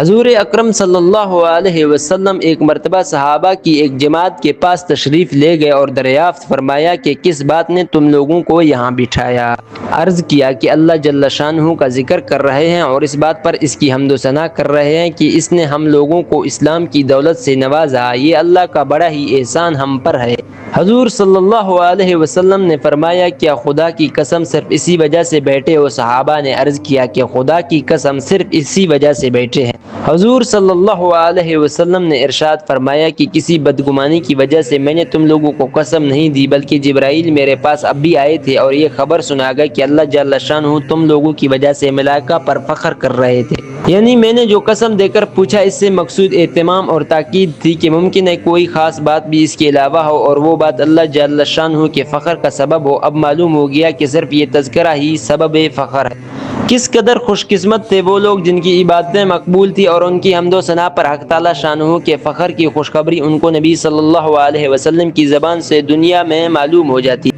حضور اکرم صلی اللہ علیہ وسلم ایک مرتبہ صحابہ کی ایک جماعت کے پاس تشریف لے گئے اور دریافت فرمایا کہ کس بات نے تم لوگوں کو یہاں بٹھایا؟ عرض کیا کہ اللہ جل شانہ کا ذکر کر رہے ہیں اور اس بات پر اس کی حمد و ثنا کر رہے ہیں کہ اس نے ہم لوگوں کو اسلام کی دولت سے نوازا، یہ اللہ کا بڑا ہی احسان ہم پر ہے۔ حضور صلی اللہ علیہ وسلم نے فرمایا کیا خدا کی قسم صرف اسی وجہ سے بیٹھے ہو؟ صحابہ نے عرض کیا کہ خدا کی قسم صرف اسی وجہ سے بیٹھے ہیں۔ حضور صلی اللہ علیہ وسلم نے ارشاد فرمایا کہ کسی بدگمانی کی وجہ سے میں نے تم لوگوں کو قسم نہیں دی، بلکہ جبرائیل میرے پاس اب بھی آئے تھے اور یہ خبر سنا گئے کہ اللہ جل شانہ تم لوگوں کی وجہ سے ملائکہ پر فخر کر رہے تھے۔ یعنی میں نے جو قسم دے کر پوچھا اس سے مقصود اہتمام اور تاکید تھی کہ ممکن ہے کوئی خاص بات بھی اس کے علاوہ ہو اور وہ بات اللہ جل شانہ کے فخر کا سبب ہو۔ اب معلوم ہو گیا کہ صرف یہ تذکرہ ہی سبب فخر ہے۔ کس قدر خوش قسمت تھے وہ لوگ جن کی عبادتیں مقبول تھی اور ان کی حمد و ثنا پر حق تعالی شانہ کے فخر کی خوشخبری ان کو نبی صلی اللہ علیہ وسلم کی زبان سے دنیا میں معلوم ہو جاتی۔